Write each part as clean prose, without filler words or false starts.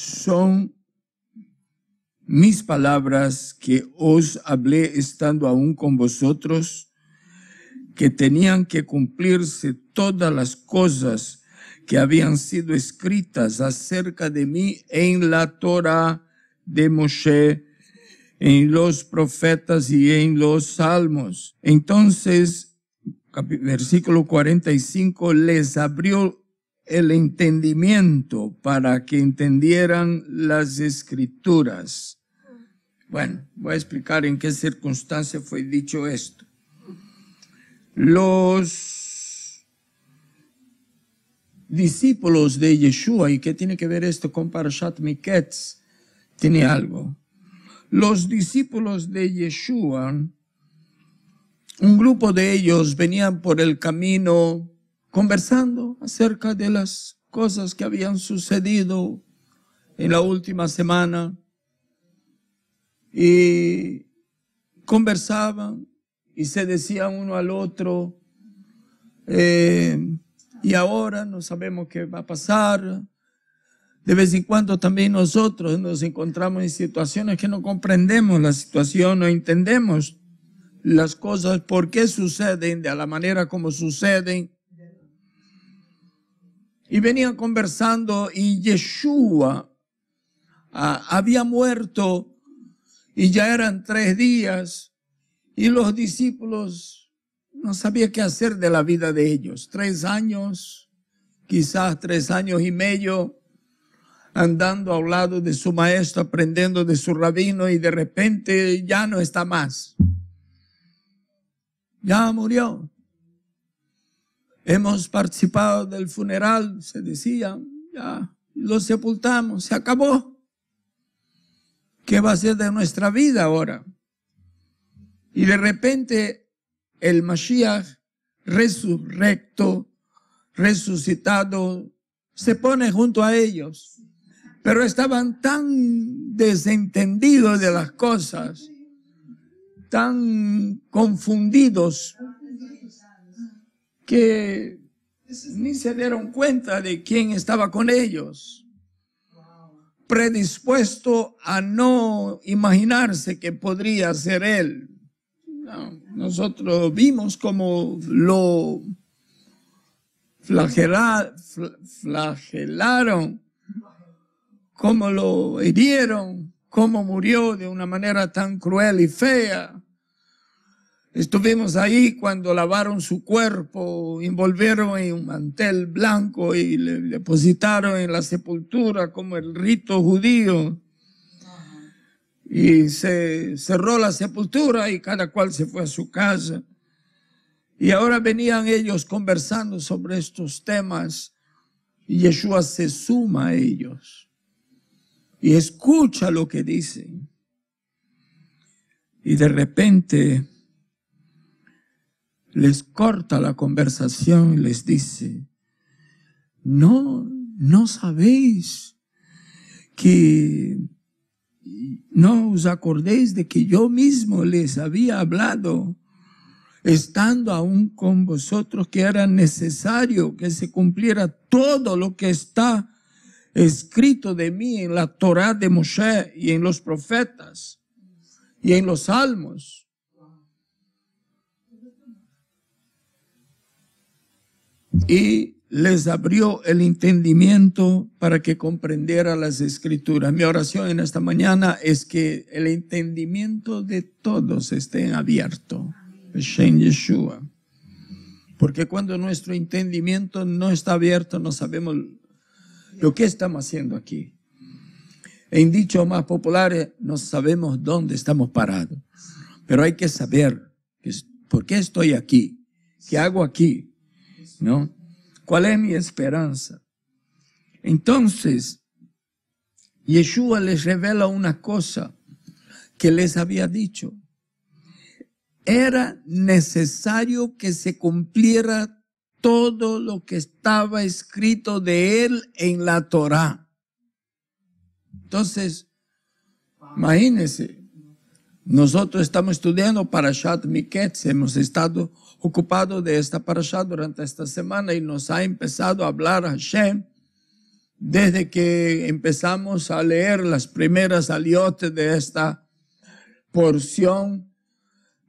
son mis palabras que os hablé estando aún con vosotros, que tenían que cumplirse todas las cosas que habían sido escritas acerca de mí en la Torá de Moshe, en los profetas y en los salmos. Entonces, versículo 45, les abrió el entendimiento para que entendieran las escrituras. Bueno, voy a explicar en qué circunstancia fue dicho esto. Los discípulos de Yeshua, ¿y qué tiene que ver esto con Parashat Miketz? Tiene algo. Los discípulos de Yeshua, un grupo de ellos venían por el camino conversando acerca de las cosas que habían sucedido en la última semana y conversaban y se decían uno al otro, y ahora no sabemos qué va a pasar. De vez en cuando también nosotros nos encontramos en situaciones que no comprendemos la situación, no entendemos las cosas, por qué suceden de la manera como suceden. Y venían conversando y Yeshua había muerto y ya eran 3 días y los discípulos no sabían qué hacer de la vida de ellos. 3 años, quizás 3 años y medio, andando al lado de su maestro, aprendiendo de su rabino, y de repente ya no está más. Ya murió. Hemos participado del funeral, se decía, ya lo sepultamos, se acabó. ¿Qué va a ser de nuestra vida ahora? Y de repente el Mashiach resucitado, se pone junto a ellos. Pero estaban tan desentendidos de las cosas, tan confundidos, que ni se dieron cuenta de quién estaba con ellos. Predispuesto a no imaginarse que podría ser él. No, nosotros vimos cómo lo flagelaron, cómo lo hirieron, cómo murió de una manera tan cruel y fea. Estuvimos ahí cuando lavaron su cuerpo, envolvieron en un mantel blanco y le depositaron en la sepultura como el rito judío. Y se cerró la sepultura y cada cual se fue a su casa. Y ahora venían ellos conversando sobre estos temas y Yeshua se suma a ellos y escucha lo que dicen. Y de repente les corta la conversación y les dice, no sabéis que no os acordéis de que yo mismo les había hablado, estando aún con vosotros, que era necesario que se cumpliera todo lo que está escrito de mí en la Torá de Moshe y en los profetas y en los salmos. Y les abrió el entendimiento para que comprendiera las escrituras. Mi oración en esta mañana es que el entendimiento de todos esté abierto. B'Shem Yeshua. Porque cuando nuestro entendimiento no está abierto, no sabemos lo que estamos haciendo aquí. En dichos más populares, no sabemos dónde estamos parados. Pero hay que saber por qué estoy aquí, qué hago aquí, ¿no? ¿Cuál es mi esperanza? Entonces, Yeshua les revela una cosa que les había dicho. Era necesario que se cumpliera todo lo que estaba escrito de él en la Torá. Entonces, imagínense, nosotros estamos estudiando Parashat Miketz, hemos estado ocupados de esta Parashat durante esta semana y nos ha empezado a hablar Hashem desde que empezamos a leer las primeras aliotes de esta porción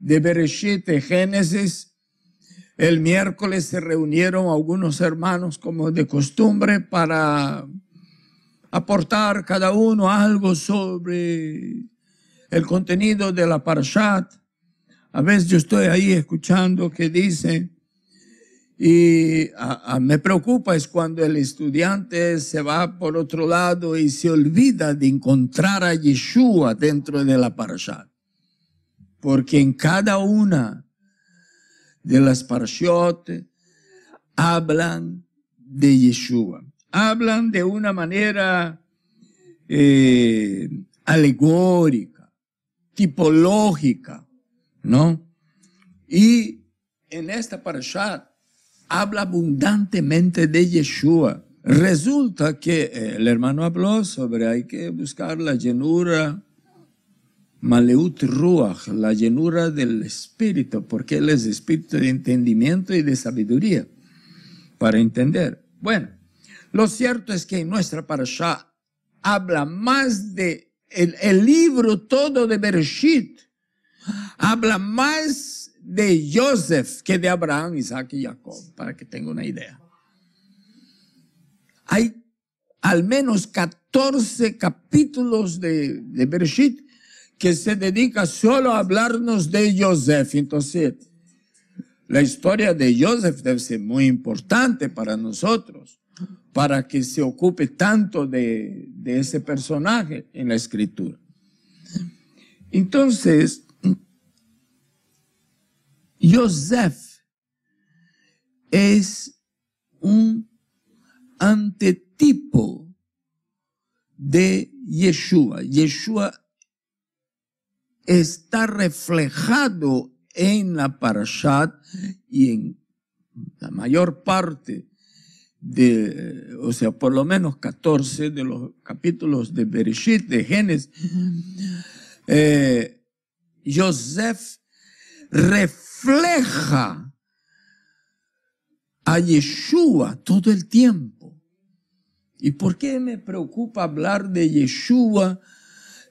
de Bereshit, de Génesis. El miércoles se reunieron algunos hermanos como de costumbre para aportar cada uno algo sobre el contenido de la Parashat. A veces yo estoy ahí escuchando que dice, y me preocupa es cuando el estudiante se va por otro lado y se olvida de encontrar a Yeshua dentro de la Parashat. Porque en cada una de las Parashot hablan de Yeshua. Hablan de una manera alegórica, tipológica, ¿no? Y en esta Parashat habla abundantemente de Yeshua. Resulta que el hermano habló sobre hay que buscar la llenura, Maleut Ruach, la llenura del Espíritu, porque Él es espíritu de entendimiento y de sabiduría, para entender. Bueno, lo cierto es que en nuestra parashá habla más de el libro todo de Bereshit, habla más de Joseph que de Abraham, Isaac y Jacob, para que tenga una idea. Hay al menos 14 capítulos de Bereshit que se dedica solo a hablarnos de Joseph. Entonces, la historia de Joseph debe ser muy importante para nosotros, para que se ocupe tanto de ese personaje en la escritura. Entonces, Joseph es un antetipo de Yeshua. Yeshua está reflejado en la Parashat y en la mayor parte o sea, por lo menos 14 de los capítulos de Bereshit, de Génesis. Joseph refleja a Yeshua todo el tiempo. ¿Y por qué me preocupa hablar de Yeshua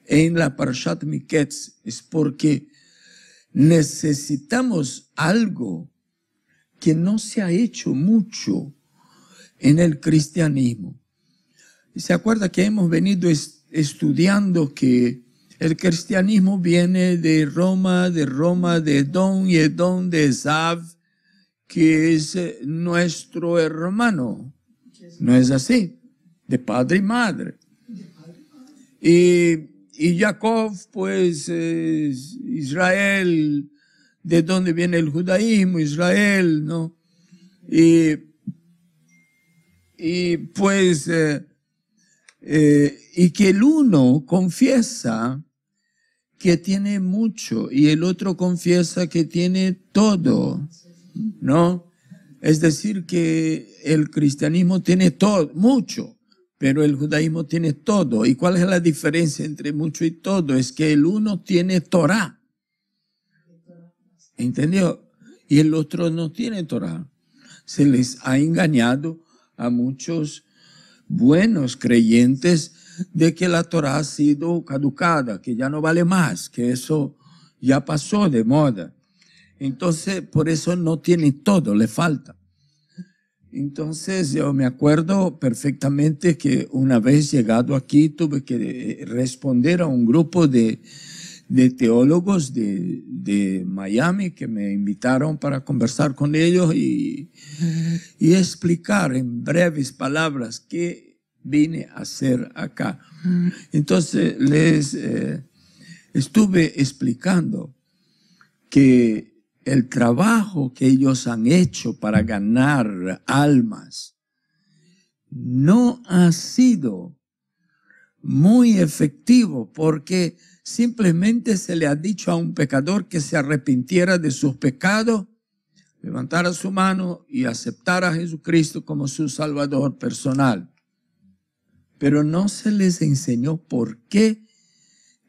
en la Parashat Miketz? Es porque necesitamos algo que no se ha hecho mucho en el cristianismo. ¿Se acuerda que hemos venido estudiando que el cristianismo viene de Roma, de Edom, y Edom de Esav, que es nuestro hermano? ¿No es así? De padre y madre. Y Jacob, pues, es Israel, de donde viene el judaísmo, Israel, ¿no? Y pues, y que el uno confiesa que tiene mucho y el otro confiesa que tiene todo, ¿no? Es decir, que el cristianismo tiene todo, mucho, pero el judaísmo tiene todo. ¿Y cuál es la diferencia entre mucho y todo? Es que el uno tiene Torah, ¿entendió? Y el otro no tiene Torah. Se les ha engañado a muchos buenos creyentes de que la Torah ha sido caducada, que ya no vale más, que eso ya pasó de moda. Entonces, por eso no tiene todo, le falta. Entonces, yo me acuerdo perfectamente que una vez llegado aquí tuve que responder a un grupo de teólogos de Miami que me invitaron para conversar con ellos y explicar en breves palabras qué vine a hacer acá. Entonces les estuve explicando que el trabajo que ellos han hecho para ganar almas no ha sido muy efectivo, porque simplemente se le ha dicho a un pecador que se arrepintiera de sus pecados, levantara su mano y aceptara a Jesucristo como su Salvador personal. Pero no se les enseñó por qué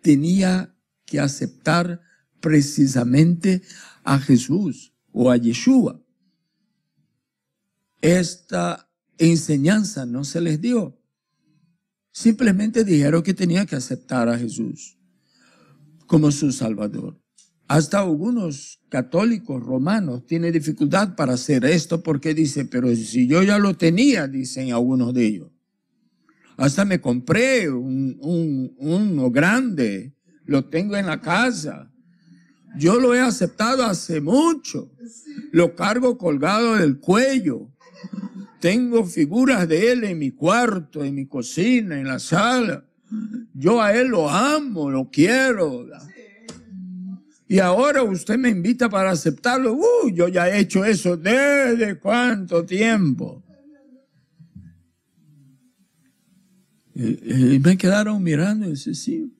tenía que aceptar precisamente a Jesús o a Yeshua. Esta enseñanza no se les dio. simplemente dijeron que tenía que aceptar a Jesús como su Salvador. Hasta algunos católicos romanos tienen dificultad para hacer esto porque dice, pero si yo ya lo tenía, dicen algunos de ellos. Hasta me compré uno grande, lo tengo en la casa. Yo lo he aceptado hace mucho. Lo cargo colgado del cuello. Tengo figuras de él en mi cuarto, en mi cocina, en la sala. Yo a él lo amo, lo quiero. Y ahora usted me invita para aceptarlo. Yo ya he hecho eso desde cuánto tiempo. Y me quedaron mirando y dice, sí.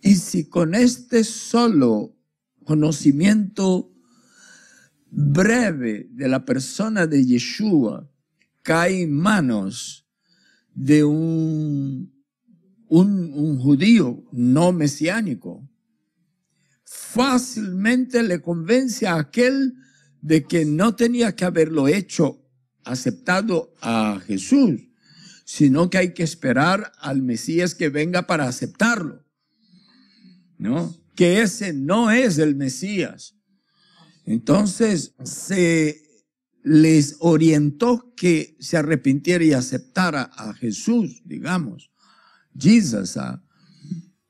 Y si con este solo conocimiento breve de la persona de Yeshua cae en manos de un judío no mesiánico, fácilmente le convence a aquel de que no tenía que haberlo hecho, aceptado a Jesús, sino que hay que esperar al Mesías que venga para aceptarlo, ¿no? Que ese no es el Mesías. Entonces se les orientó que se arrepintiera y aceptara a Jesús, digamos, Jesus.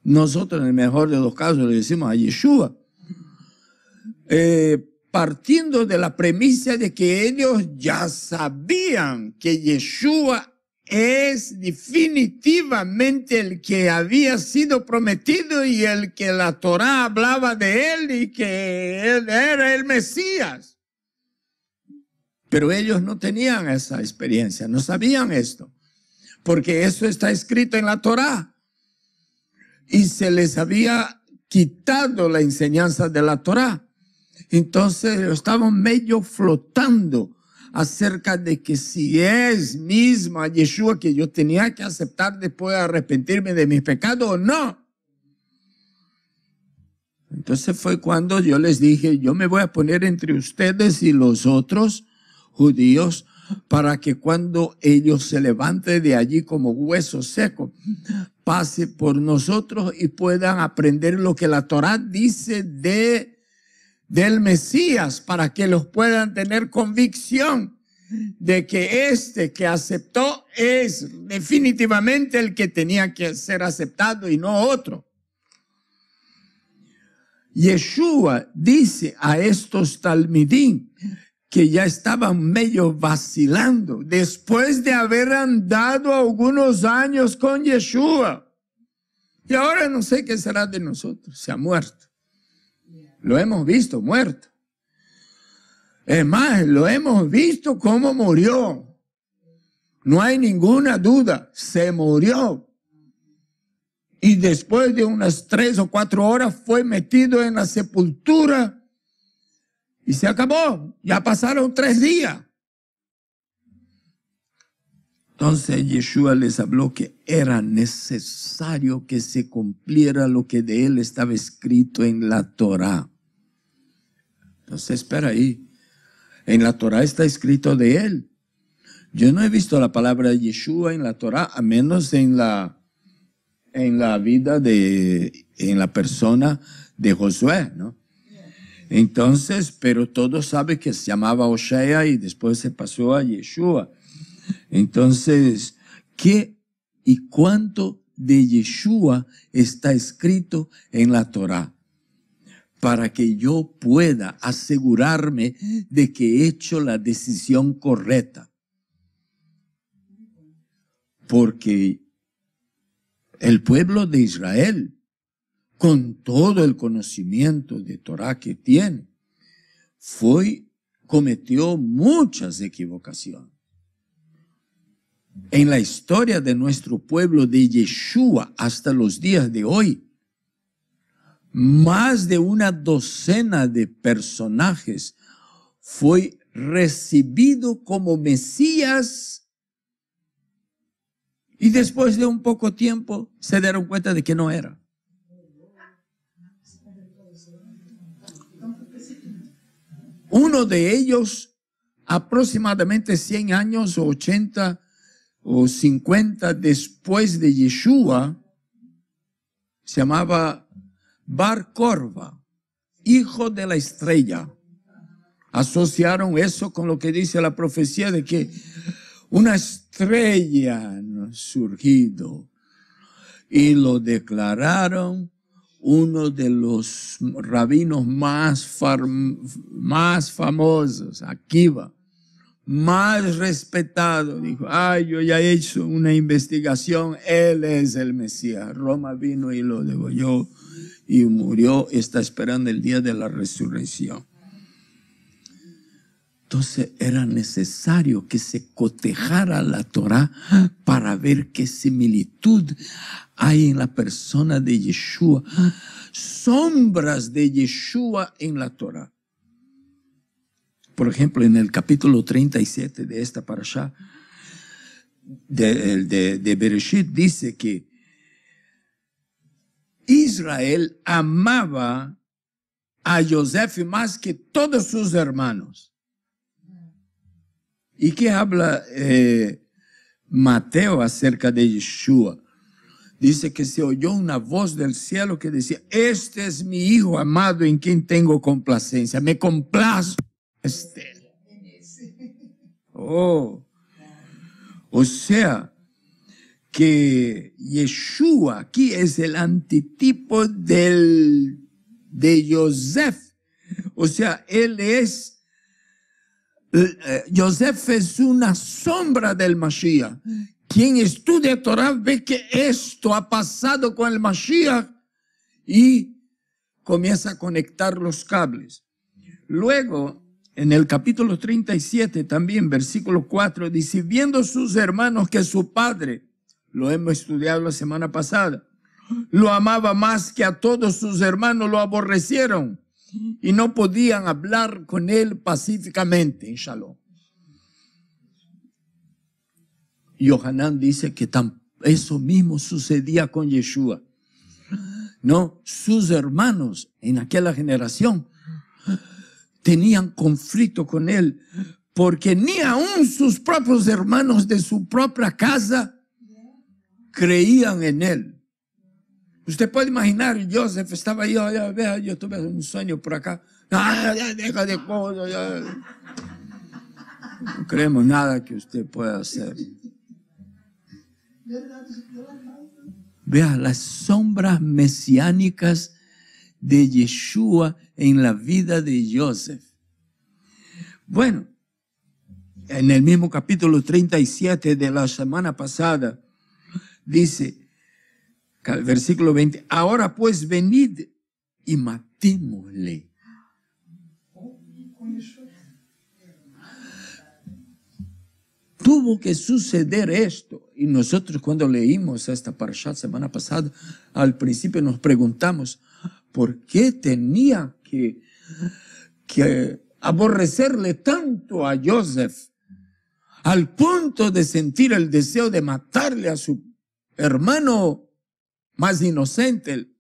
Nosotros en el mejor de los casos le decimos a Yeshua. Partiendo de la premisa de que ellos ya sabían que Yeshua es definitivamente el que había sido prometido y el que la Torá hablaba de él y que él era el Mesías. Pero ellos no tenían esa experiencia, no sabían esto, porque eso está escrito en la Torá y se les había quitado la enseñanza de la Torá. Entonces estaban medio flotando acerca de que si es misma Yeshua que yo tenía que aceptar después de arrepentirme de mis pecados o no. Entonces fue cuando yo les dije, yo me voy a poner entre ustedes y los otros judíos para que cuando ellos se levanten de allí como hueso seco, pase por nosotros y puedan aprender lo que la Torá dice del Mesías, para que los puedan tener convicción de que este que aceptó es definitivamente el que tenía que ser aceptado y no otro. Yeshua dice a estos talmidim que ya estaban medio vacilando después de haber andado algunos años con Yeshua. Y ahora no sé qué será de nosotros, se ha muerto. Lo hemos visto muerto. Es más, lo hemos visto cómo murió. No hay ninguna duda, se murió. Y después de unas 3 o 4 horas fue metido en la sepultura y se acabó. Ya pasaron 3 días. Entonces Yeshua les habló que era necesario que se cumpliera lo que de él estaba escrito en la Torá. Entonces espera ahí. En la Torá está escrito de él. Yo no he visto la palabra Yeshua en la Torá, a menos en la vida en la persona de Josué, ¿no? Entonces, pero todos saben que se llamaba Osea y después se pasó a Yeshua. Entonces, ¿qué y cuánto de Yeshua está escrito en la Torá? Para que yo pueda asegurarme de que he hecho la decisión correcta. Porque el pueblo de Israel, con todo el conocimiento de Torá que tiene, cometió muchas equivocaciones. En la historia de nuestro pueblo de Yeshua hasta los días de hoy, más de una docena de personajes fue recibido como Mesías y después de un poco tiempo se dieron cuenta de que no era. Uno de ellos, aproximadamente 100 años o 80 o 50 después de Yeshua, se llamaba Bar Korva, hijo de la estrella. Asociaron eso con lo que dice la profecía de que una estrella ha surgido, y lo declararon uno de los rabinos más famosos, Akiva, más respetado. Dijo, yo ya he hecho una investigación, él es el Mesías. Roma vino y lo degolló y murió, está esperando el día de la resurrección. Entonces era necesario que se cotejara la Torah para ver qué similitud hay en la persona de Yeshua, sombras de Yeshua en la Torah. Por ejemplo, en el capítulo 37 de esta parashá de Bereshit dice que Israel amaba a Joseph más que todos sus hermanos. ¿Y qué habla Mateo acerca de Yeshua? Dice que se oyó una voz del cielo que decía, este es mi hijo amado en quien tengo complacencia, me complazco en este. O sea, que Yeshua aquí es el antitipo de Joseph. O sea, él es Joseph es una sombra del Mashiach. Quien estudia Torah ve que esto ha pasado con el Mashiach y comienza a conectar los cables. Luego, en el capítulo 37 también, versículo 4, dice, viendo sus hermanos que su padre, lo hemos estudiado la semana pasada, lo amaba más que a todos sus hermanos, lo aborrecieron y no podían hablar con él pacíficamente en Shalom. Yohanan dice que eso mismo sucedía con Yeshua. No, sus hermanos en aquella generación tenían conflicto con él, porque ni aún sus propios hermanos de su propia casa creían en él. Usted puede imaginar, Joseph estaba ahí, yo tuve un sueño por acá. Ya deja de cosas. No creemos nada que usted pueda hacer. Vea las sombras mesiánicas de Yeshua en la vida de Joseph. Bueno, en el mismo capítulo 37 de la semana pasada, dice, versículo 20, ahora pues venid y matémosle. Tuvo que suceder esto. Y nosotros cuando leímos esta parashá semana pasada, al principio nos preguntamos, ¿por qué tenía que aborrecerle tanto a Joseph al punto de sentir el deseo de matarle a su hermano más inocente,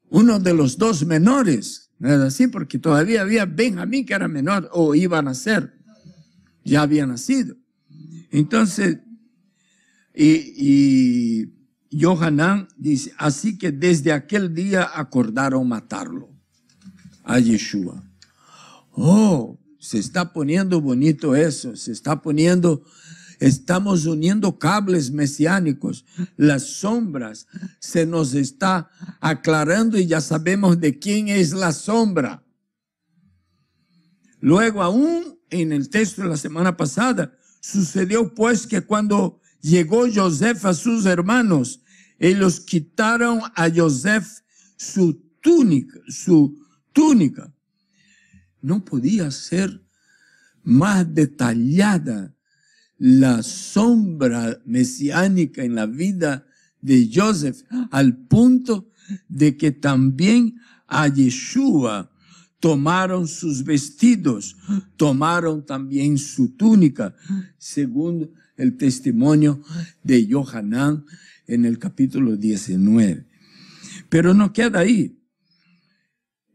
uno de los dos menores? ¿No es así? Porque todavía había Benjamín que era menor o iba a nacer, ya había nacido. Entonces, y Yohanan dice, así que desde aquel día acordaron matarlo a Yeshua. Se está poniendo bonito eso, estamos uniendo cables mesiánicos, las sombras, se nos está aclarando y ya sabemos de quién es la sombra. Luego, aún en el texto de la semana pasada, sucedió pues que cuando llegó Joseph a sus hermanos, ellos quitaron a Joseph su túnica. No podía ser más detallada la sombra mesiánica en la vida de Joseph, al punto de que también a Yeshua tomaron sus vestidos, tomaron también su túnica, según el testimonio de Yohanan en el capítulo 19. Pero no queda ahí.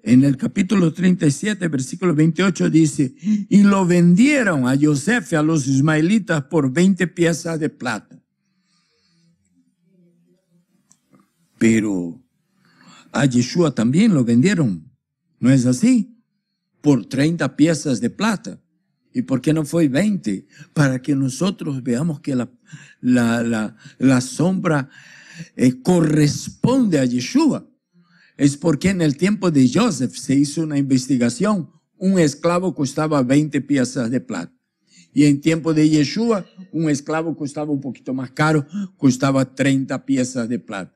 En el capítulo 37, versículo 28 dice, y lo vendieron a Joseph y a los ismaelitas por 20 piezas de plata. Pero a Yeshua también lo vendieron, ¿no es así? Por 30 piezas de plata. ¿Y por qué no fue 20? Para que nosotros veamos que la sombra corresponde a Yeshua. Es porque en el tiempo de Joseph se hizo una investigación. Un esclavo costaba 20 piezas de plata. Y en tiempo de Yeshua, un esclavo costaba un poquito más caro, costaba 30 piezas de plata.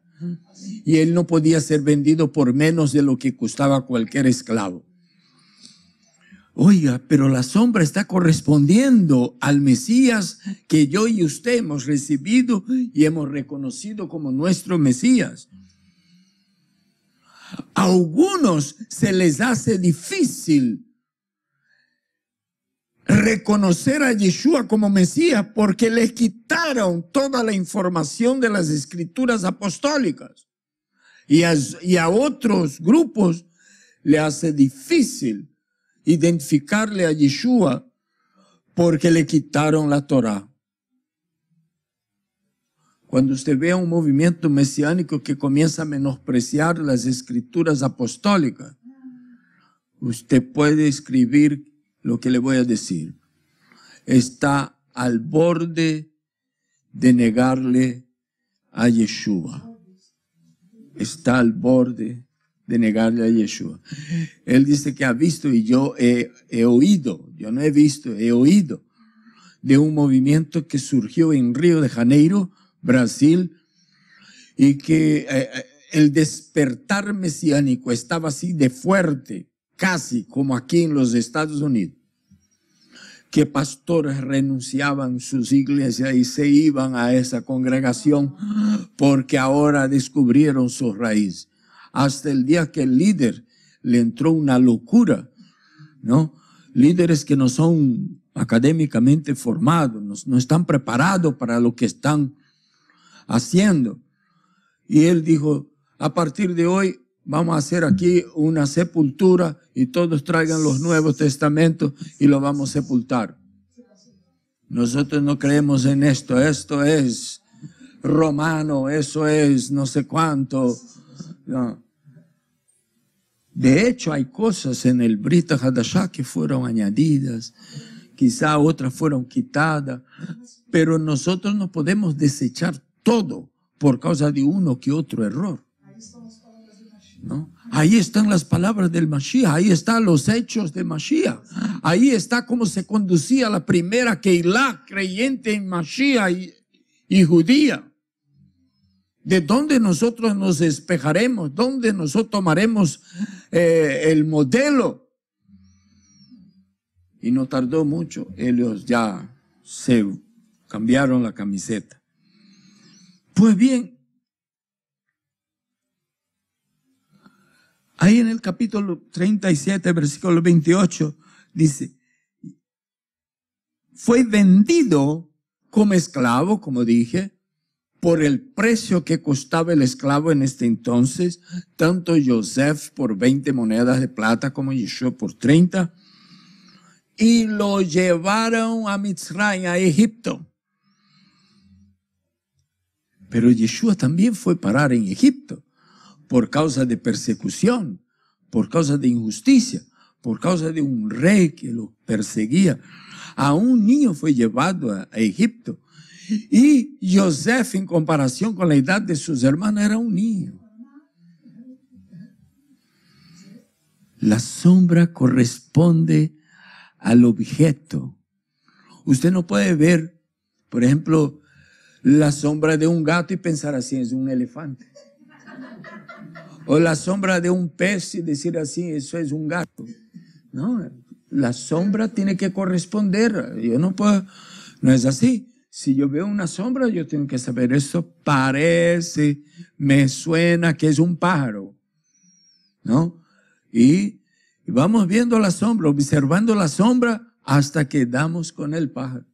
Y él no podía ser vendido por menos de lo que costaba cualquier esclavo. Oiga, pero la sombra está correspondiendo al Mesías que yo y usted hemos recibido y hemos reconocido como nuestro Mesías. A algunos se les hace difícil reconocer a Yeshua como Mesías porque les quitaron toda la información de las escrituras apostólicas. Y a otros grupos le hace difícil identificarle a Yeshua porque le quitaron la Torá. Cuando usted vea un movimiento mesiánico que comienza a menospreciar las escrituras apostólicas, usted puede escribir lo que le voy a decir. Está al borde de negarle a Yeshua. Está al borde de negarle a Yeshua. Él dice que ha visto y yo he oído, yo no he visto, he oído de un movimiento que surgió en Río de Janeiro, Brasil, y que el despertar mesiánico estaba así de fuerte, casi como aquí en los Estados Unidos, que pastores renunciaban sus iglesias y se iban a esa congregación porque ahora descubrieron su raíz. Hasta el día que el líder le entró una locura, ¿no? Líderes que no son académicamente formados, no están preparados para lo que están haciendo. Y él dijo, a partir de hoy vamos a hacer aquí una sepultura y todos traigan los Nuevos Testamentos y lo vamos a sepultar. Nosotros no creemos en esto, esto es romano, eso es no sé cuánto. No. De hecho, hay cosas en el Brit Hadashah que fueron añadidas, quizá otras fueron quitadas, pero nosotros no podemos desechar todo por causa de uno que otro error. ¿No? Ahí están las palabras del Mashiach, ahí están los hechos de Mashiach, ahí está cómo se conducía la primera Keilah creyente en Mashiach y judía. ¿De dónde nosotros nos despejaremos? ¿Dónde nosotros tomaremos el modelo? Y no tardó mucho, ellos ya se cambiaron la camiseta. Pues bien, ahí en el capítulo 37, versículo 28, dice, fue vendido como esclavo, como dije, por el precio que costaba el esclavo en este entonces, tanto Joseph por 20 monedas de plata como Yeshua por 30, y lo llevaron a Mitzrayim, a Egipto. Pero Yeshua también fue parar en Egipto por causa de persecución, por causa de injusticia, por causa de un rey que lo perseguía. A un niño fue llevado a Egipto. Y Joseph, en comparación con la edad de sus hermanos, era un niño. La sombra corresponde al objeto. Usted no puede ver, por ejemplo, la sombra de un gato y pensar así, es un elefante. O la sombra de un pez y decir así, eso es un gato. No, la sombra tiene que corresponder. Yo no puedo, no es así. Si yo veo una sombra, yo tengo que saber, esto parece, me suena que es un pájaro, ¿no? Y vamos viendo la sombra, observando la sombra hasta que damos con el pájaro.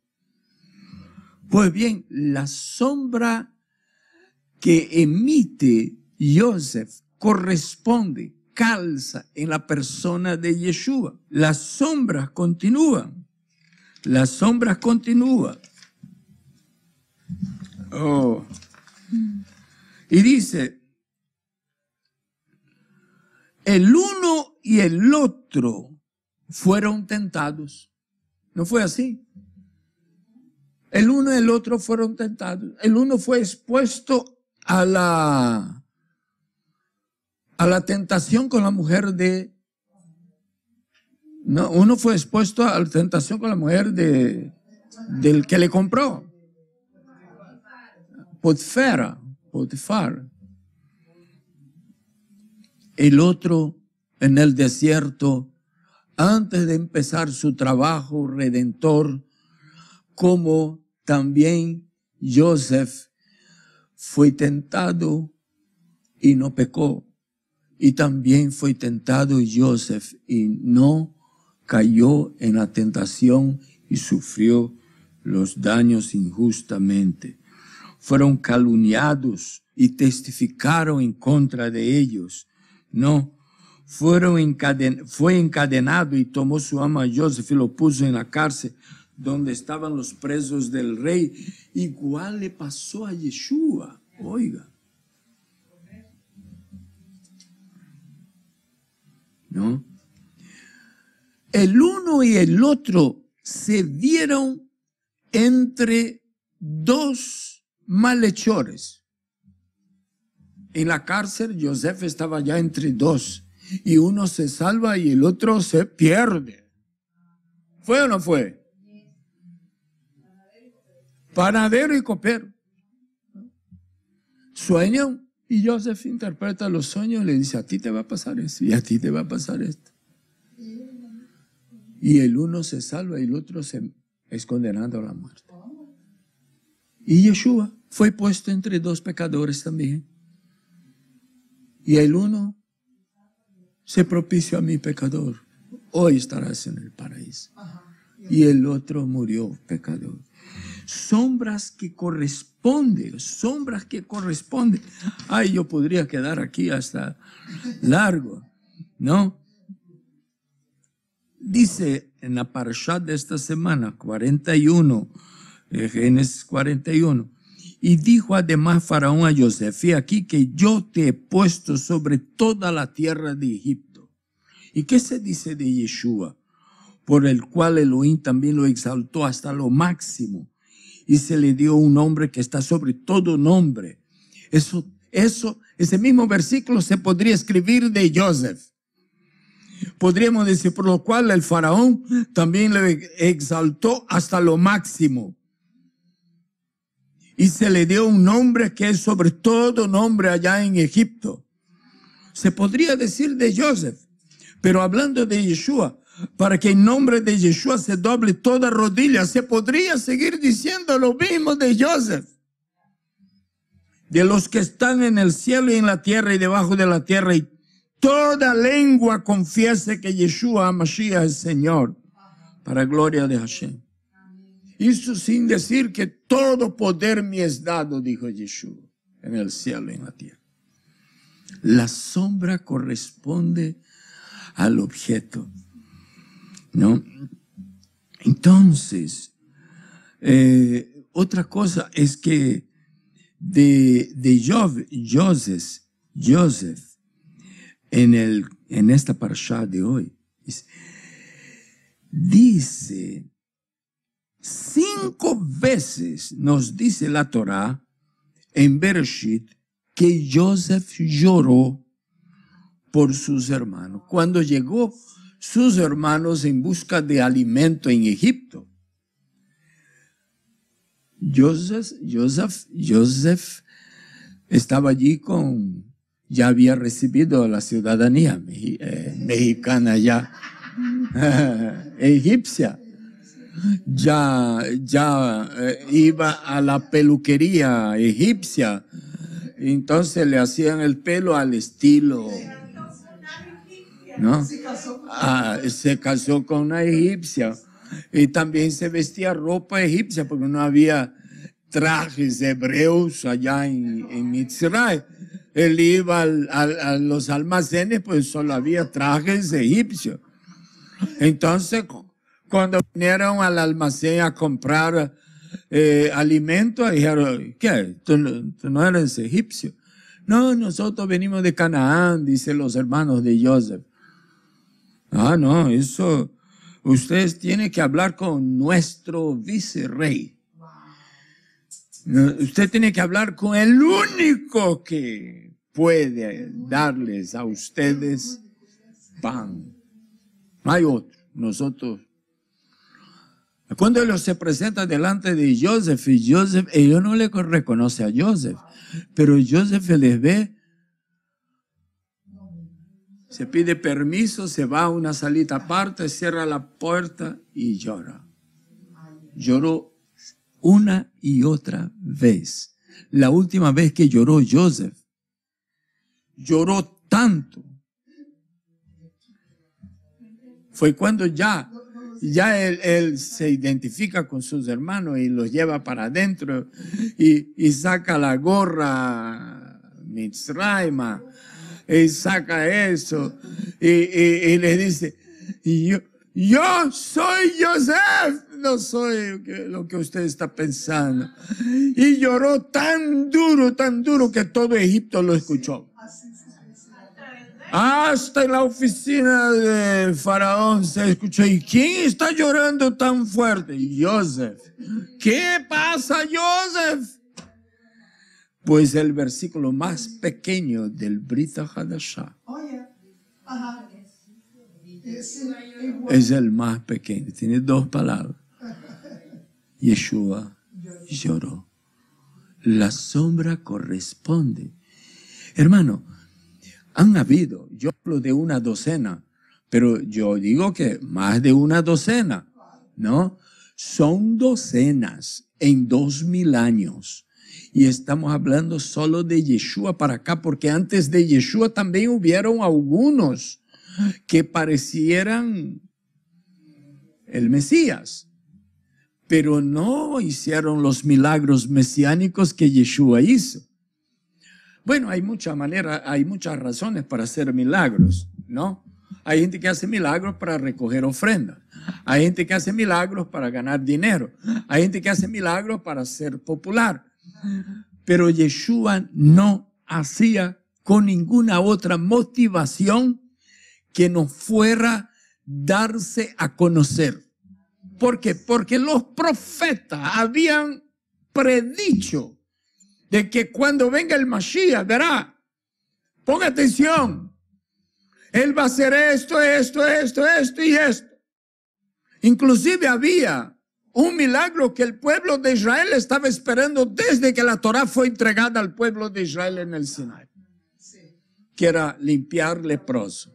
Pues bien, la sombra que emite Joseph corresponde calza en la persona de Yeshua. Las sombras continúan. Las sombras continúan. Oh. Y dice, el uno y el otro fueron tentados. ¿No fue así? El uno y el otro fueron tentados. El uno fue expuesto a la tentación con la mujer de... No, uno fue expuesto a la tentación con la mujer del que le compró. Potifar. El otro en el desierto, antes de empezar su trabajo redentor, como también Joseph fue tentado y no pecó. Y también fue tentado Joseph y no cayó en la tentación y sufrió los daños injustamente. Fueron calumniados y testificaron en contra de ellos. No, fue encadenado y tomó su ama Joseph y lo puso en la cárcel donde estaban los presos del rey. Igual le pasó a Yeshua. Oiga. ¿No? El uno y el otro se vieron entre dos malhechores. En la cárcel, Joseph estaba ya entre dos. Y uno se salva y el otro se pierde. ¿Fue o no fue? Panadero y copero. Sueñan y Joseph interpreta los sueños y le dice, a ti te va a pasar esto y a ti te va a pasar esto. Y el uno se salva y el otro es condenado a la muerte. Y Yeshua fue puesto entre dos pecadores también. Y el uno se propició a mi pecador. Hoy estarás en el paraíso. Y el otro murió pecador. Sombras que corresponden. Ay, yo podría quedar aquí hasta largo, ¿no? Dice en la parashá de esta semana, 41, Génesis 41, y dijo además Faraón a Joseph, y aquí que yo te he puesto sobre toda la tierra de Egipto. ¿Y qué se dice de Yeshua? Por el cual Elohim también lo exaltó hasta lo máximo y se le dio un nombre que está sobre todo nombre. Ese mismo versículo se podría escribir de Joseph. Podríamos decir, por lo cual el faraón también le exaltó hasta lo máximo. Y se le dio un nombre que es sobre todo nombre allá en Egipto. Se podría decir de Joseph, pero hablando de Yeshua, para que en nombre de Yeshua se doble toda rodilla, se podría seguir diciendo lo mismo de Joseph. De los que están en el cielo y en la tierra y debajo de la tierra, y toda lengua confiese que Yeshua HaMashiach es Señor, para gloria de Hashem. Eso sin decir que todo poder me es dado, dijo Yeshua, en el cielo y en la tierra. La sombra corresponde al objeto, ¿no? Entonces, otra cosa es que de Joseph en esta parashá de hoy, dice 5 veces nos dice la Torá en Bereshit que Joseph lloró por sus hermanos. Cuando llegó sus hermanos en busca de alimento en Egipto, Joseph estaba allí ya había recibido la ciudadanía mexicana ya, egipcia. Ya iba a la peluquería egipcia, entonces le hacían el pelo al estilo, ¿no? Se casó con una egipcia y también se vestía ropa egipcia porque no había trajes hebreos allá en Mitzray. Él iba a los almacenes, pues solo había trajes egipcios. Entonces, cuando vinieron al almacén a comprar alimentos, dijeron, ¿qué? ¿Tú no eres egipcio? No, nosotros venimos de Canaán, dicen los hermanos de Joseph. Ah, no, eso, ustedes tienen que hablar con nuestro vicerrey. Usted tiene que hablar con el único que puede darles a ustedes pan. No hay otro. Nosotros. Cuando ellos se presentan delante de Joseph, y Joseph, ellos no le reconocen a Joseph, pero Joseph les ve, se pide permiso, se va a una salita aparte, cierra la puerta y llora. Lloró una y otra vez. La última vez que lloró Joseph, lloró tanto. Fue cuando ya él se identifica con sus hermanos y los lleva para adentro y saca la gorra Mitzrayma y saca eso y le dice, yo soy Joseph, no soy lo que usted está pensando. Y lloró tan duro que todo Egipto lo escuchó. Hasta en la oficina del faraón se escuchó. ¿Y quién está llorando tan fuerte? Joseph. ¿Qué pasa, Joseph? Pues el versículo más pequeño del Brit Hadashah es el más pequeño. Tiene dos palabras. Yeshua lloró. La sombra corresponde. Hermano, han habido, yo hablo de una docena, pero yo digo que más de una docena, ¿no? Son docenas en 2000 años. Y estamos hablando solo de Yeshua para acá, porque antes de Yeshua también hubieron algunos que parecieran el Mesías, pero no hicieron los milagros mesiánicos que Yeshua hizo. Bueno, hay muchas maneras, hay muchas razones para hacer milagros, ¿no? Hay gente que hace milagros para recoger ofrendas. Hay gente que hace milagros para ganar dinero. Hay gente que hace milagros para ser popular. Pero Yeshua no hacía con ninguna otra motivación que no fuera darse a conocer. ¿Por qué? Porque los profetas habían predicho de que cuando venga el Mashiach, verá, ponga atención, él va a hacer esto y esto. Inclusive había un milagro que el pueblo de Israel estaba esperando desde que la Torá fue entregada al pueblo de Israel en el Sinai, que era limpiar leproso.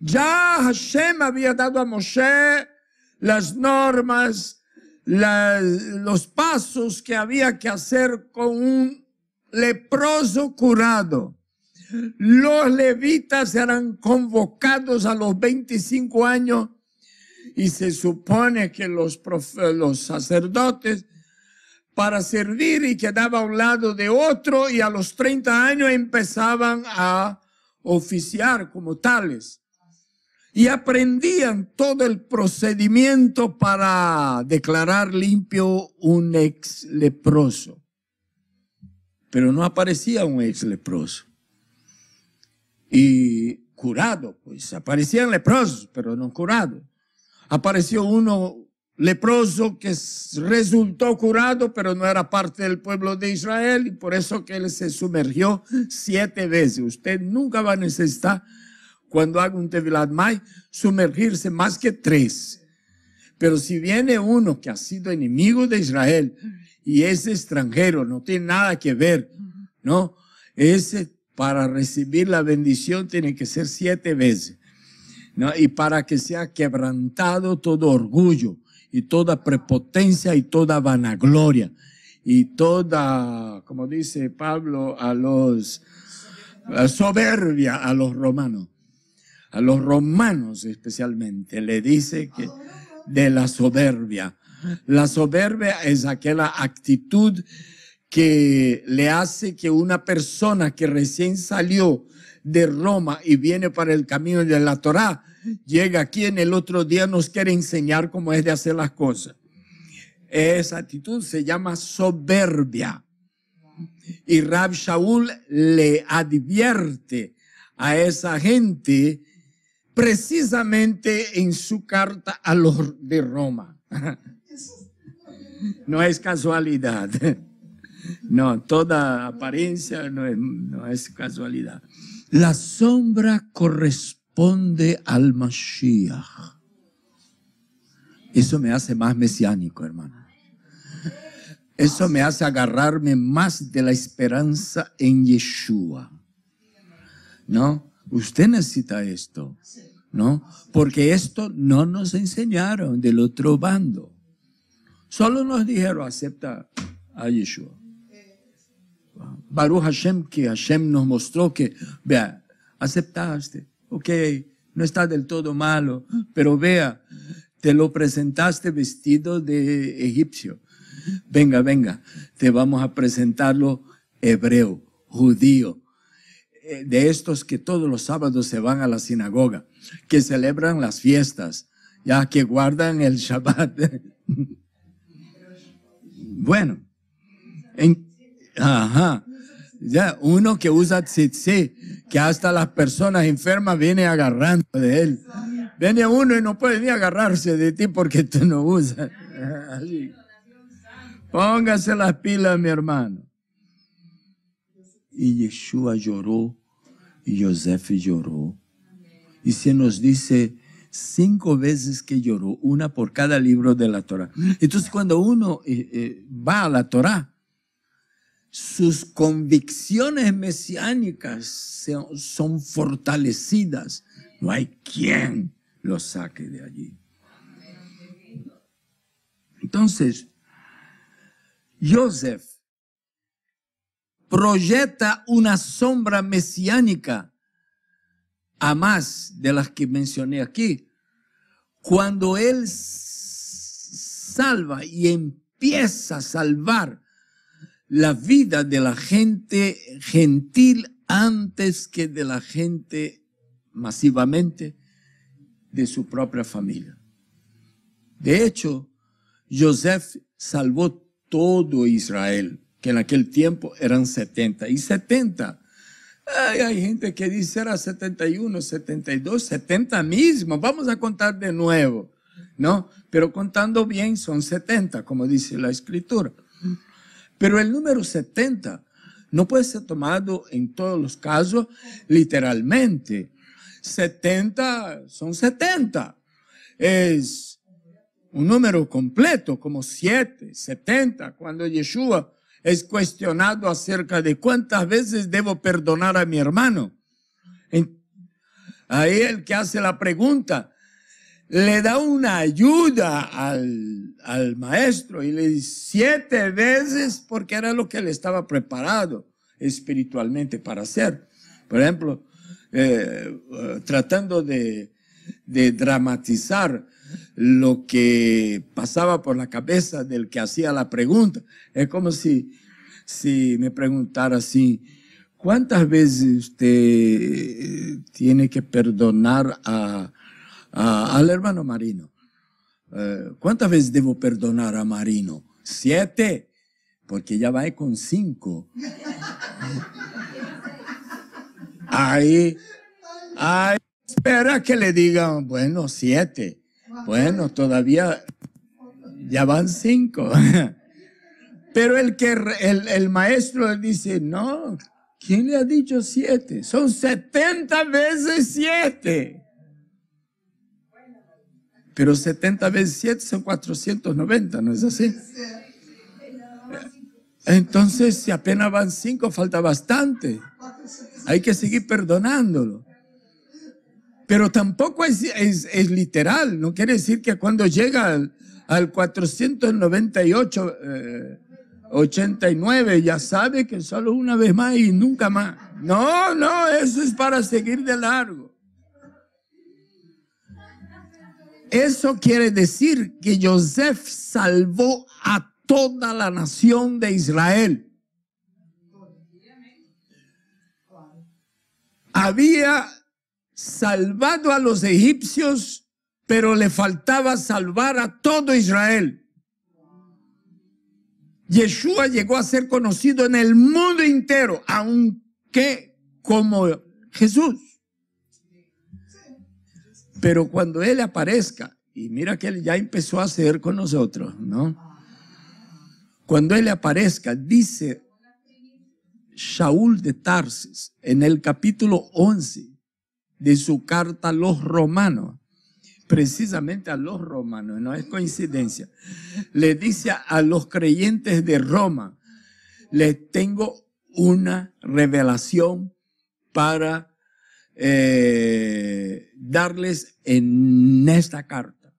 Ya Hashem había dado a Moshe las normas, los pasos que había que hacer con un leproso curado. Los levitas eran convocados a los 25 años y se supone que los sacerdotes para servir y quedaba a un lado de otro y a los 30 años empezaban a oficiar como tales. Y aprendían todo el procedimiento para declarar limpio un ex leproso. Pero no aparecía un ex leproso. Y curado, pues aparecían leprosos, pero no curados. Apareció uno leproso que resultó curado, pero no era parte del pueblo de Israel, y por eso que él se sumergió 7 veces. Usted nunca va a necesitar, cuando haga un Tevilat Mai, sumergirse más que 3. Pero si viene uno que ha sido enemigo de Israel y es extranjero, no tiene nada que ver, ¿no? Ese, para recibir la bendición, tiene que ser 7 veces, ¿no? Y para que sea quebrantado todo orgullo y toda prepotencia y toda vanagloria y toda, como dice Pablo, soberbia a los romanos. A los romanos especialmente le dice que de la soberbia. La soberbia es aquella actitud que le hace que una persona que recién salió de Roma y viene para el camino de la Torá, llega aquí en el otro día, nos quiere enseñar cómo es de hacer las cosas. Esa actitud se llama soberbia. Y Rab Shaul le advierte a esa gente precisamente en su carta a los de Roma. No es casualidad. No, toda apariencia no es casualidad. La sombra corresponde al Mashiach. Eso me hace más mesiánico, hermano. Eso me hace agarrarme más de la esperanza en Yeshua. ¿No? Usted necesita esto, ¿no? Porque esto no nos enseñaron del otro bando. Solo nos dijeron, acepta a Yeshua. Baruch Hashem, que Hashem nos mostró que, vea, aceptaste, ok, no está del todo malo, pero vea, te lo presentaste vestido de egipcio. Venga, te vamos a presentarlo hebreo, judío, de estos que todos los sábados se van a la sinagoga, que celebran las fiestas, ya que guardan el Shabbat. Bueno, ya uno que usa tzitzit, que hasta las personas enfermas vienen agarrando de él. Viene uno y no puede ni agarrarse de ti porque tú no usas. Así. Póngase las pilas, mi hermano. Y Yeshua lloró, y Yosef lloró. Y se nos dice 5 veces que lloró, una por cada libro de la Torah. Entonces, cuando uno va a la Torah, sus convicciones mesiánicas son fortalecidas. No hay quien los saque de allí. Entonces, Yosef proyecta una sombra mesiánica a más de las que mencioné aquí. Cuando él salva y empieza a salvar la vida de la gente gentil antes que de la gente masivamente de su propia familia. De hecho, Yosef salvó todo Israel, que en aquel tiempo eran 70. Y 70, hay gente que dice era 71, 72, 70 mismo. Vamos a contar de nuevo, ¿no? Pero contando bien son 70, como dice la Escritura. Pero el número 70 no puede ser tomado en todos los casos literalmente. 70 son 70. Es un número completo, como 7, 70. Cuando Yeshua es cuestionado acerca de cuántas veces debo perdonar a mi hermano. Ahí el que hace la pregunta le da una ayuda al maestro y le dice 7 veces porque era lo que él estaba preparado espiritualmente para hacer. Por ejemplo, tratando de dramatizar lo que pasaba por la cabeza del que hacía la pregunta. Es como si me preguntara así, ¿cuántas veces usted tiene que perdonar al hermano Marino? ¿Cuántas veces debo perdonar a Marino? 7, porque ya va con 5. Ahí espera que le digan, bueno, 7. Bueno, todavía ya van 5. Pero el maestro dice, no, ¿quién le ha dicho 7? Son 70 veces 7. Pero 70 veces 7 son 490, ¿no es así? Entonces, si apenas van 5, falta bastante. Hay que seguir perdonándolo. Pero tampoco es literal. No quiere decir que cuando llega al 498, 89, ya sabe que solo una vez más y nunca más. No, eso es para seguir de largo. Eso quiere decir que Yosef salvó a toda la nación de Israel. Había salvado a los egipcios, pero le faltaba salvar a todo Israel. Yeshua llegó a ser conocido en el mundo entero, aunque como Jesús. Pero cuando Él aparezca, y mira que Él ya empezó a hacer con nosotros, ¿no? Cuando Él aparezca, dice Shaul de Tarsis, en el capítulo 11 de su carta a los romanos, precisamente a los romanos, no es coincidencia, le dice a los creyentes de Roma, les tengo una revelación para darles en esta carta.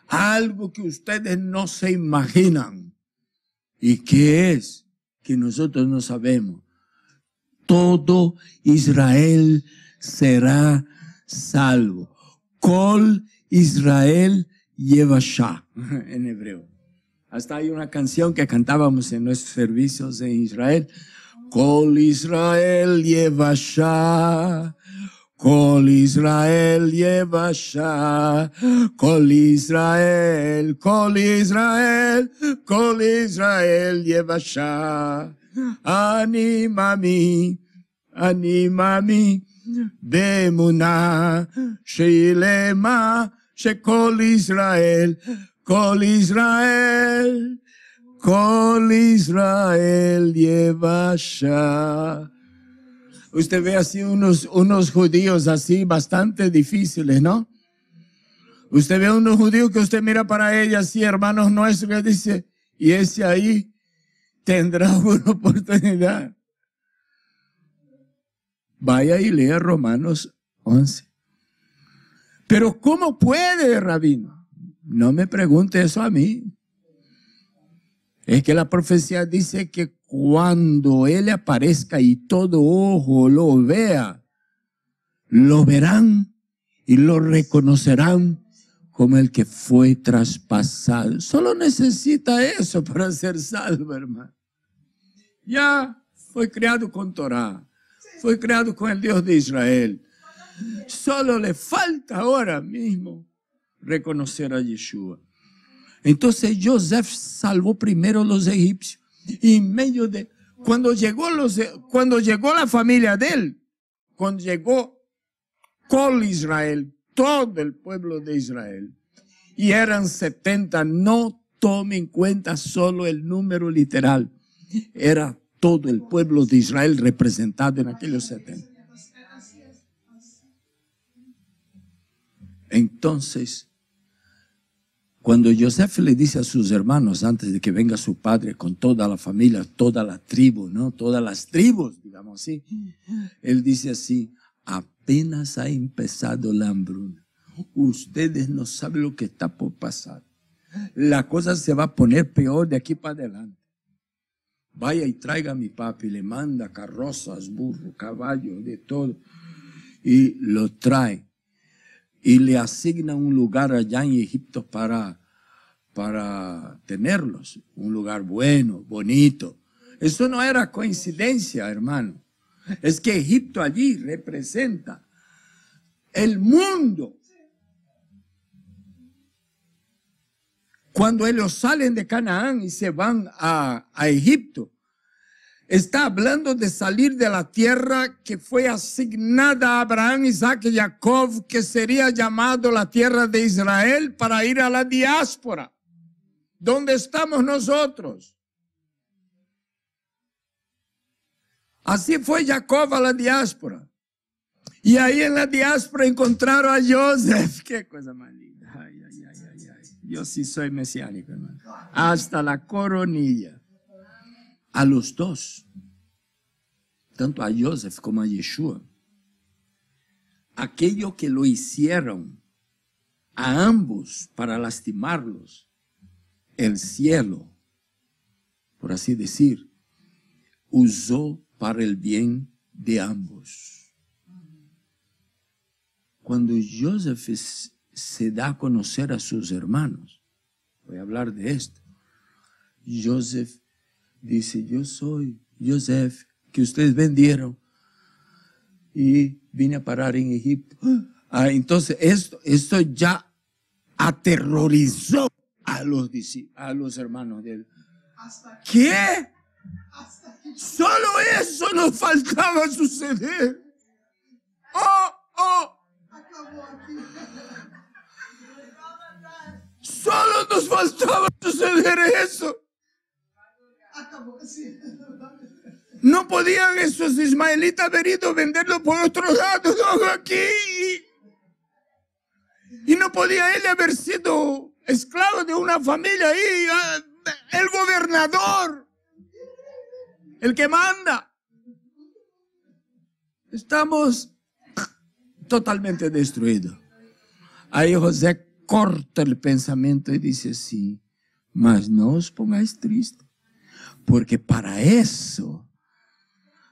Algo que ustedes no se imaginan. ¿Y qué es? Que nosotros no sabemos. Todo Israel será salvo. Kol Israel Yevashá, en hebreo. Hasta hay una canción que cantábamos en nuestros servicios en Israel. Kol Israel Yevashá, Kol Israel Yevashá, Kol Israel, Kol Israel, Kol Israel Yevashá. Animami, animami, Bemunah, Sheilema, Shekol Israel, Kol Israel, Kol Israel Yevashá. Usted ve así unos judíos así bastante difíciles, ¿no? Usted ve unos judíos que usted mira para ellos así, hermanos nuestros, que dice, y ese ahí tendrá una oportunidad. Vaya y lea Romanos 11. Pero ¿cómo puede, rabino? No me pregunte eso a mí. Es que la profecía dice que cuando Él aparezca y todo ojo lo vea, lo verán y lo reconocerán como el que fue traspasado. Solo necesita eso para ser salvo, hermano. Ya fue creado con Torah. Fue creado con el Dios de Israel. Solo le falta ahora mismo reconocer a Yeshua. Entonces Joseph salvó primero a los egipcios. Y en medio de... Cuando llegó la familia de él, cuando llegó Kol Israel, todo el pueblo de Israel, y eran 70, no tome en cuenta solo el número literal. Era todo el pueblo de Israel representado en aquellos 70. Entonces, cuando Joseph le dice a sus hermanos, antes de que venga su padre con toda la familia, toda la tribu, ¿no? Todas las tribus, digamos así, él dice así, apenas ha empezado la hambruna. Ustedes no saben lo que está por pasar. La cosa se va a poner peor de aquí para adelante. Vaya y traiga a mi papi, le manda carrozas, burro, caballo, de todo, y lo trae. Y le asigna un lugar allá en Egipto para tenerlos. Un lugar bueno, bonito. Eso no era coincidencia, hermano. Es que Egipto allí representa el mundo. Cuando ellos salen de Canaán y se van a Egipto, está hablando de salir de la tierra que fue asignada a Abraham, Isaac y Jacob, que sería llamado la tierra de Israel, para ir a la diáspora. ¿Dónde estamos nosotros? Así fue Jacob a la diáspora. Y ahí en la diáspora encontraron a Joseph. Qué cosa más linda. Ay, ay, ay, ay, ay. Yo sí soy mesiánico, hermano. Hasta la coronilla. A los dos, tanto a Joseph como a Yeshua, aquello que lo hicieron a ambos para lastimarlos, el cielo, por así decir, usó para el bien de ambos. Cuando Joseph se da a conocer a sus hermanos, voy a hablar de esto, Joseph dice, yo soy Joseph, que ustedes vendieron y vine a parar en Egipto. Entonces esto ya aterrorizó a los hermanos de él. ¿Qué? Solo eso nos faltaba suceder. Solo nos faltaba suceder eso. No podían esos ismaelitas haber ido a venderlo por otro lado, no, aquí. Y no podía él haber sido esclavo de una familia ahí, el gobernador, el que manda. Estamos totalmente destruidos. Ahí José corta el pensamiento y dice así: mas no os pongáis tristes, porque para eso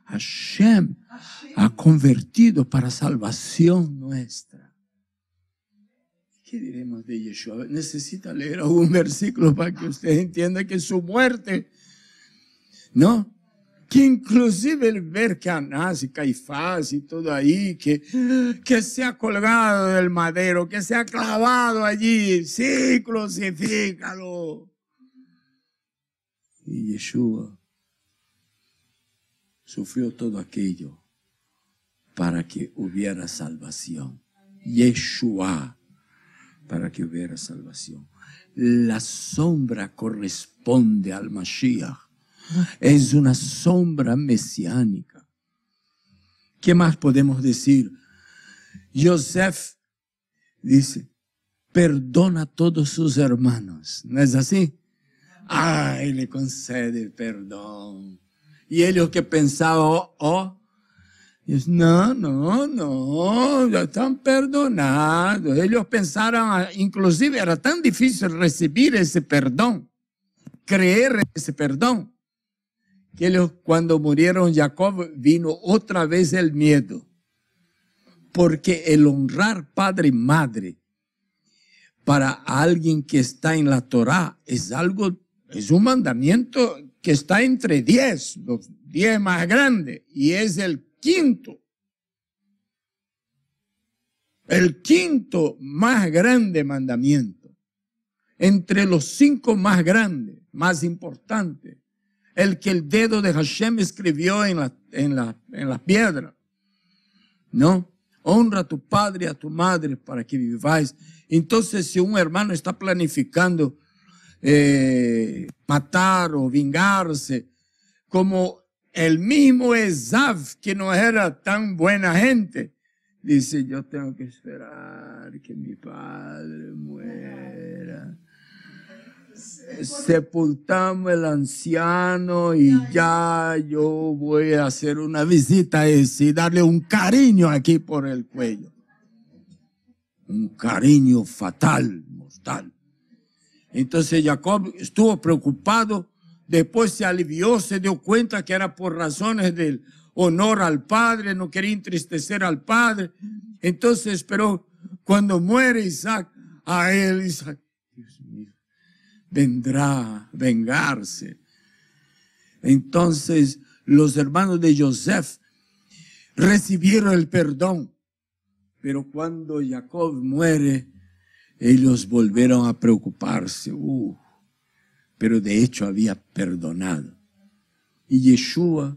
Hashem ha convertido para salvación nuestra. ¿Qué diremos de Yeshua? Necesita leer algún versículo para que usted entienda que su muerte, ¿no? Que inclusive el ver que Anás y Caifás y todo ahí, que se ha colgado del madero, que se ha clavado allí, sí, crucifícalo. Y Yeshua sufrió todo aquello para que hubiera salvación. Yeshua, para que hubiera salvación. La sombra corresponde al Mashiach. Es una sombra mesiánica. ¿Qué más podemos decir? Yosef dice: perdona a todos sus hermanos. ¿No es así? Ay, le concede perdón. Y ellos que pensaban, no, ya están perdonados. Ellos pensaron, inclusive era tan difícil recibir ese perdón, creer en ese perdón, que ellos, cuando murieron Jacob, vino otra vez el miedo. Porque el honrar padre y madre para alguien que está en la Torá es un mandamiento que está entre 10, los 10 más grandes, y es el quinto más grande mandamiento, entre los 5 más grandes, más importantes, el que el dedo de Hashem escribió en la piedra, ¿no? Honra a tu padre y a tu madre para que viváis. Entonces, si un hermano está planificando matar o vengarse, como el mismo Esav, que no era tan buena gente, dice: yo tengo que esperar que mi padre muera. Sepultamos el anciano y ya yo voy a hacer una visita a ese y darle un cariño aquí por el cuello. Un cariño fatal, mortal. Entonces Jacob estuvo preocupado, después se alivió, se dio cuenta que era por razones del honor al padre, no quería entristecer al padre. Entonces esperó cuando muere Isaac, a él Isaac, Dios mío, vendrá a vengarse. Entonces los hermanos de Joseph recibieron el perdón, pero cuando Jacob muere, ellos volvieron a preocuparse. Pero de hecho había perdonado. Y Yeshua,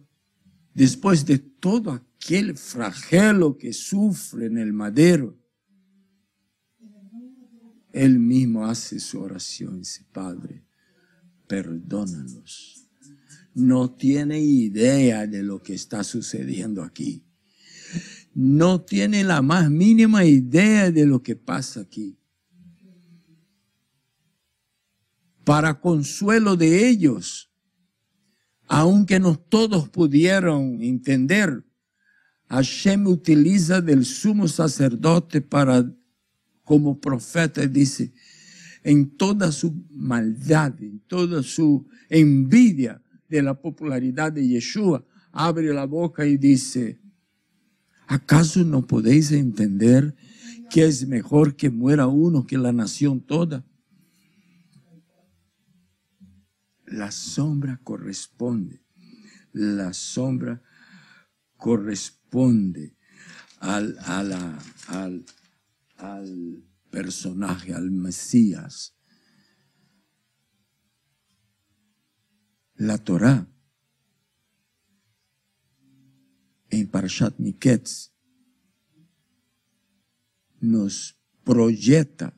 después de todo aquel flagelo que sufre en el madero, él mismo hace su oración y dice: Padre, perdónanos. No tiene idea de lo que está sucediendo aquí. No tiene la más mínima idea de lo que pasa aquí. Para consuelo de ellos, aunque no todos pudieron entender, Hashem utiliza del sumo sacerdote como profeta, dice, en toda su maldad, en toda su envidia de la popularidad de Yeshua, abre la boca y dice: ¿acaso no podéis entender que es mejor que muera uno que la nación toda? La sombra corresponde. La sombra corresponde. al personaje, al Mesías. La Torá en Parashat Miketz nos proyecta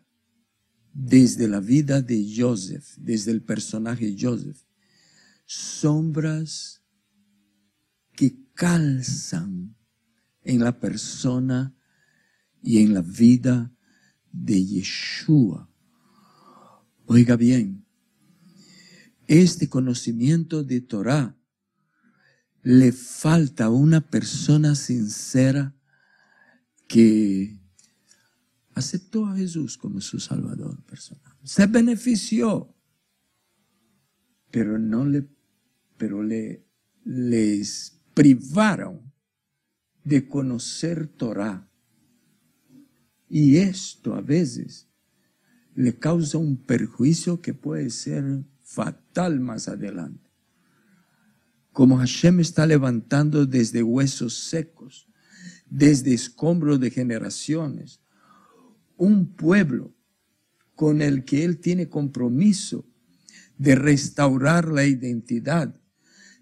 desde la vida de Joseph, desde el personaje Joseph, sombras que calzan en la persona y en la vida de Yeshua. Oiga bien, este conocimiento de Torá le falta a una persona sincera que aceptó a Jesús como su Salvador personal. Se benefició, pero les privaron de conocer Torá. Y esto a veces le causa un perjuicio que puede ser fatal más adelante. Como Hashem está levantando desde huesos secos, desde escombros de generaciones, un pueblo con el que Él tiene compromiso de restaurar la identidad,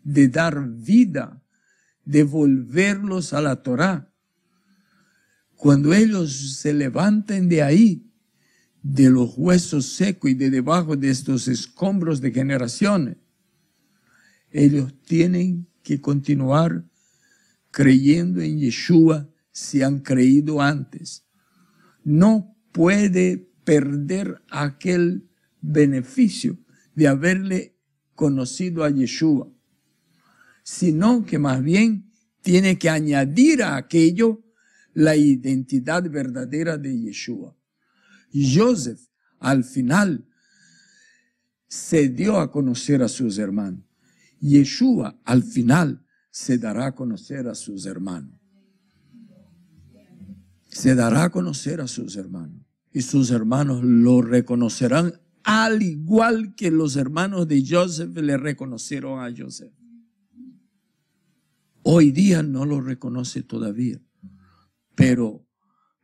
de dar vida, de volverlos a la Torá. Cuando ellos se levanten de ahí, de los huesos secos y de debajo de estos escombros de generaciones, ellos tienen que continuar creyendo en Yeshua si han creído antes. No puede perder aquel beneficio de haberle conocido a Yeshua, sino que más bien tiene que añadir a aquello la identidad verdadera de Yeshua. Joseph al final se dio a conocer a sus hermanos. Yeshua al final se dará a conocer a sus hermanos. Se dará a conocer a sus hermanos. Y sus hermanos lo reconocerán al igual que los hermanos de Joseph le reconocieron a Joseph. Hoy día no lo reconoce todavía, pero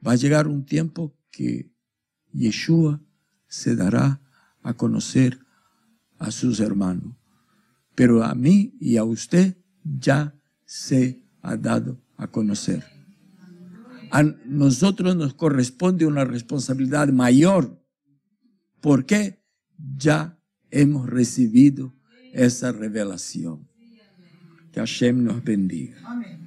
va a llegar un tiempo que Yeshua se dará a conocer a sus hermanos. Pero a mí y a usted ya se ha dado a conocer. A nosotros nos corresponde una responsabilidad mayor, porque ya hemos recibido esa revelación. Que Hashem nos bendiga. Amén.